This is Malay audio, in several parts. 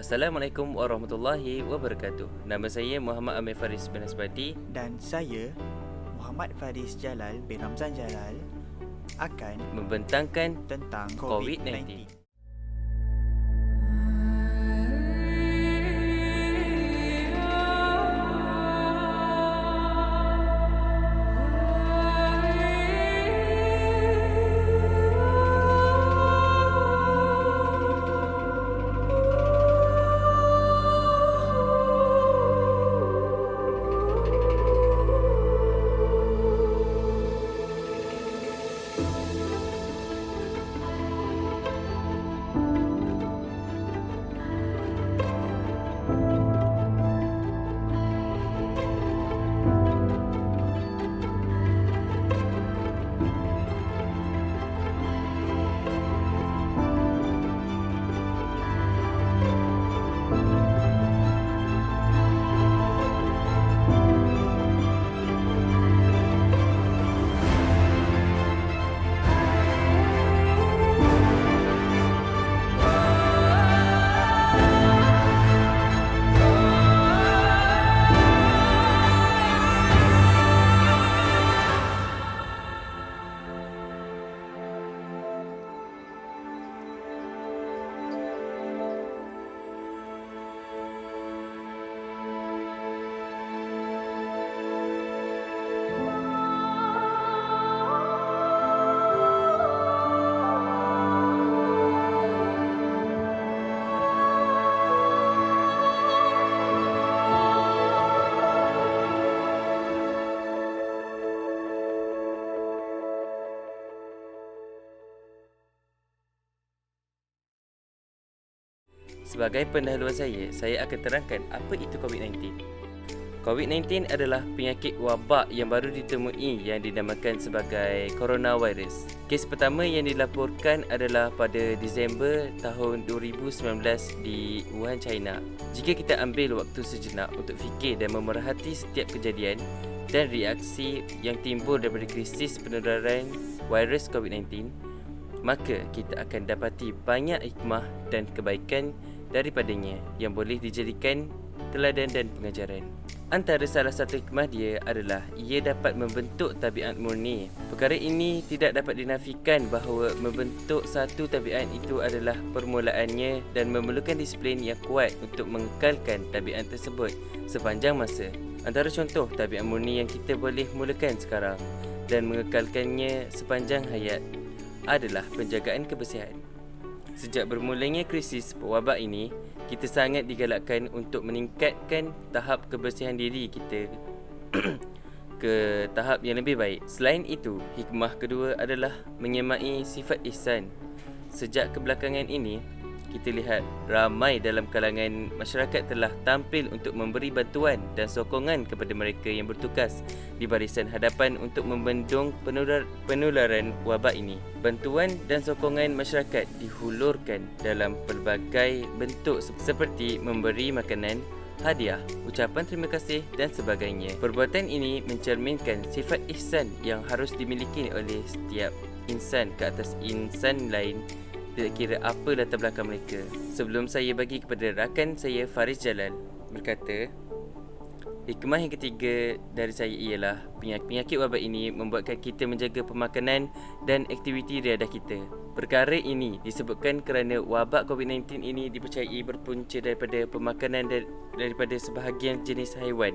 Assalamualaikum warahmatullahi wabarakatuh. Nama saya Muhammad Amir Faris bin Asbadi. Dan saya, Muhammad Faris Jalal bin Ramzan Jalal, akan Membentangkan tentang COVID-19. COVID-19. Sebagai pendahuluan saya akan terangkan apa itu COVID-19. COVID-19 adalah penyakit wabak yang baru ditemui yang dinamakan sebagai coronavirus. Kes pertama yang dilaporkan adalah pada Disember tahun 2019 di Wuhan, China. Jika kita ambil waktu sejenak untuk fikir dan memerhati setiap kejadian dan reaksi yang timbul daripada krisis penularan virus COVID-19, maka kita akan dapati banyak hikmah dan kebaikan daripadanya yang boleh dijadikan teladan dan pengajaran. Antara salah satu hikmah dia adalah ia dapat membentuk tabiat murni. Perkara ini tidak dapat dinafikan bahawa membentuk satu tabiat itu adalah permulaannya dan memerlukan disiplin yang kuat untuk mengekalkan tabiat tersebut sepanjang masa. Antara contoh tabiat murni yang kita boleh mulakan sekarang dan mengekalkannya sepanjang hayat adalah penjagaan kebersihan. Sejak bermulanya krisis wabak ini, kita sangat digalakkan untuk meningkatkan tahap kebersihan diri kita ke tahap yang lebih baik. Selain itu, hikmah kedua adalah menyemai sifat ihsan. Sejak kebelakangan ini, kita lihat ramai dalam kalangan masyarakat telah tampil untuk memberi bantuan dan sokongan kepada mereka yang bertugas di barisan hadapan untuk membendung penularan wabak ini. Bantuan dan sokongan masyarakat dihulurkan dalam pelbagai bentuk seperti memberi makanan, hadiah, ucapan terima kasih dan sebagainya. Perbuatan ini mencerminkan sifat ihsan yang harus dimiliki oleh setiap insan ke atas insan lain, tidak kira apa latar belakang mereka. Sebelum saya bagi kepada rakan saya Faris Jalal berkata, hikmah yang ketiga dari saya ialah penyakit wabak ini membuatkan kita menjaga pemakanan dan aktiviti riadah kita. Perkara ini disebutkan kerana wabak COVID-19 ini dipercayai berpunca daripada pemakanan daripada sebahagian jenis haiwan.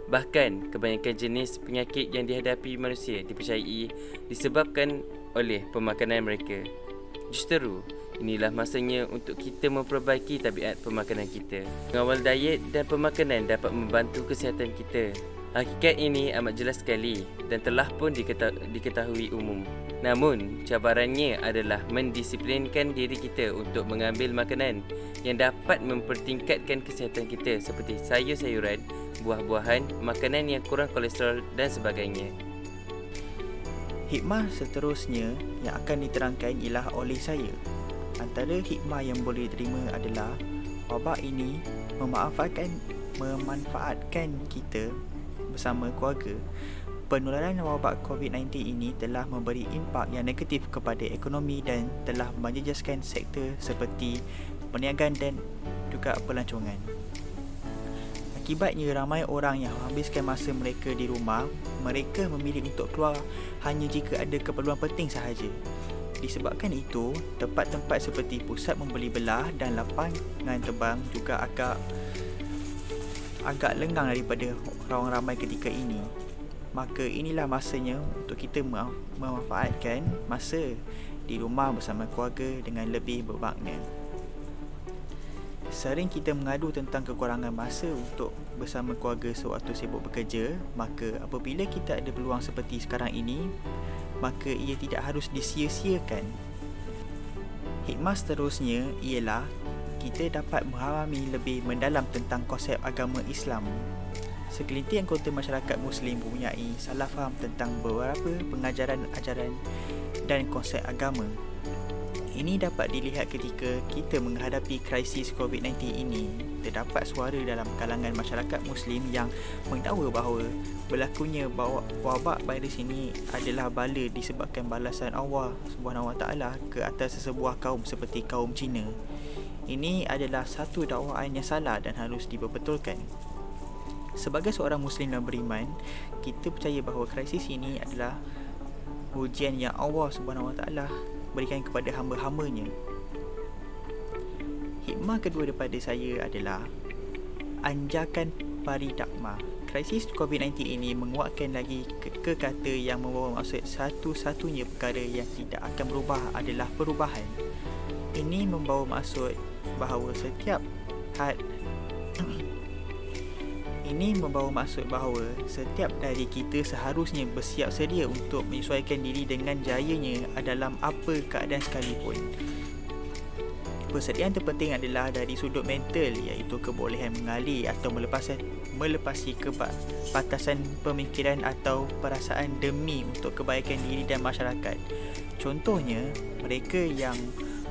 Bahkan kebanyakan jenis penyakit yang dihadapi manusia dipercayai disebabkan oleh pemakanan mereka. Justeru, inilah masanya untuk kita memperbaiki tabiat pemakanan kita. Mengawal diet dan pemakanan dapat membantu kesihatan kita. Hakikat ini amat jelas sekali dan telah pun diketahui umum. Namun, cabarannya adalah mendisiplinkan diri kita untuk mengambil makanan yang dapat mempertingkatkan kesihatan kita seperti sayur-sayuran, buah-buahan, makanan yang kurang kolesterol dan sebagainya. Hikmah seterusnya yang akan diterangkan ialah oleh saya. Antara hikmah yang boleh diterima adalah wabak ini memanfaatkan kita bersama keluarga. Penularan wabak COVID-19 ini telah memberi impak yang negatif kepada ekonomi dan telah menjejaskan sektor seperti perniagaan dan juga pelancongan. Akibatnya, ramai orang yang menghabiskan masa mereka di rumah, mereka memilih untuk keluar hanya jika ada keperluan penting sahaja. Disebabkan itu, tempat-tempat seperti pusat membeli belah dan lapangan terbang juga agak lengang daripada orang ramai ketika ini. Maka inilah masanya untuk kita memanfaatkan masa di rumah bersama keluarga dengan lebih bermakna. Sering kita mengadu tentang kekurangan masa untuk bersama keluarga sewaktu sibuk bekerja, maka apabila kita ada peluang seperti sekarang ini, maka ia tidak harus disia-siakan. Hikmah seterusnya ialah kita dapat memahami lebih mendalam tentang konsep agama Islam. Segelintir anggota masyarakat Muslim mempunyai salah faham tentang beberapa pengajaran, ajaran dan konsep agama. Ini dapat dilihat ketika kita menghadapi krisis COVID-19 ini. Terdapat suara dalam kalangan masyarakat Muslim yang mendakwa bahawa berlakunya wabak virus ini adalah bala disebabkan balasan Allah SWT ke atas sesebuah kaum seperti kaum Cina. Ini adalah satu dakwaan yang salah dan harus diperbetulkan. Sebagai seorang Muslim dan beriman, kita percaya bahawa krisis ini adalah ujian yang Allah SWT berikan kepada hamba-hambanya. Hikmah kedua daripada saya adalah anjakan paridakma. Krisis COVID-19 ini menguatkan lagi kata yang membawa maksud satu-satunya perkara yang tidak akan berubah adalah perubahan. Ini membawa maksud bahawa setiap dari kita seharusnya bersiap sedia untuk menyesuaikan diri dengan jayanya dalam apa keadaan sekalipun. Persediaan terpenting adalah dari sudut mental, iaitu kebolehan mengalir atau melepasi batasan pemikiran atau perasaan demi untuk kebaikan diri dan masyarakat. Contohnya, mereka yang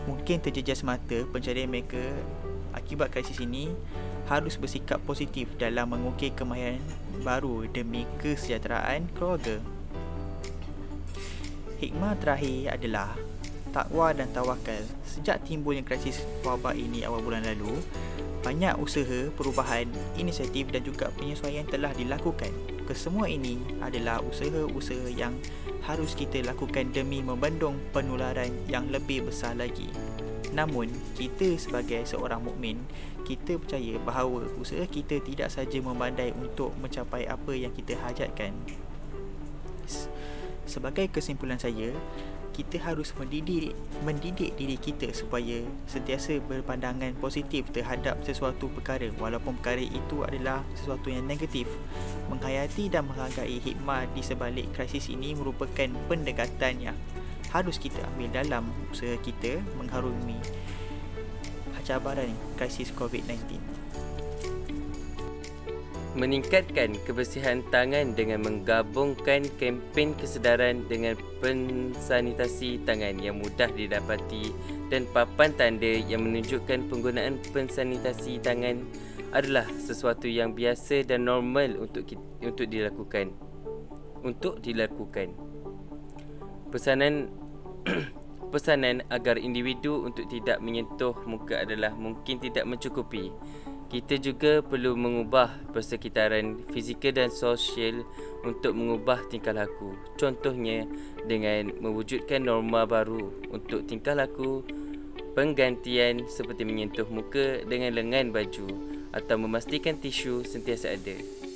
mungkin terjejas mata pencarian mereka akibat krisis ini harus bersikap positif dalam mengukir kemahiran baru demi kesejahteraan keluarga. Hikmah terakhir adalah takwa dan tawakal. Sejak timbulnya krisis wabak ini awal bulan lalu, banyak usaha, perubahan, inisiatif dan juga penyesuaian telah dilakukan. Kesemua ini adalah usaha-usaha yang harus kita lakukan demi membendung penularan yang lebih besar lagi. Namun, kita sebagai seorang mukmin, kita percaya bahawa usaha kita tidak sahaja membandai untuk mencapai apa yang kita hajatkan. Sebagai kesimpulan saya, kita harus mendidik diri kita supaya sentiasa berpandangan positif terhadap sesuatu perkara walaupun perkara itu adalah sesuatu yang negatif. Menghayati dan menghargai hikmah di sebalik krisis ini merupakan pendekatan yang harus kita ambil dalam usaha kita mengharumi cabaran krisis COVID-19. Meningkatkan kebersihan tangan dengan menggabungkan kempen kesedaran dengan pensanitasi tangan yang mudah didapati dan papan tanda yang menunjukkan penggunaan pensanitasi tangan adalah sesuatu yang biasa dan normal untuk dilakukan. Pesanan agar individu untuk tidak menyentuh muka adalah mungkin tidak mencukupi. Kita juga perlu mengubah persekitaran fizikal dan sosial untuk mengubah tingkah laku. Contohnya dengan mewujudkan norma baru untuk tingkah laku penggantian seperti menyentuh muka dengan lengan baju atau memastikan tisu sentiasa ada.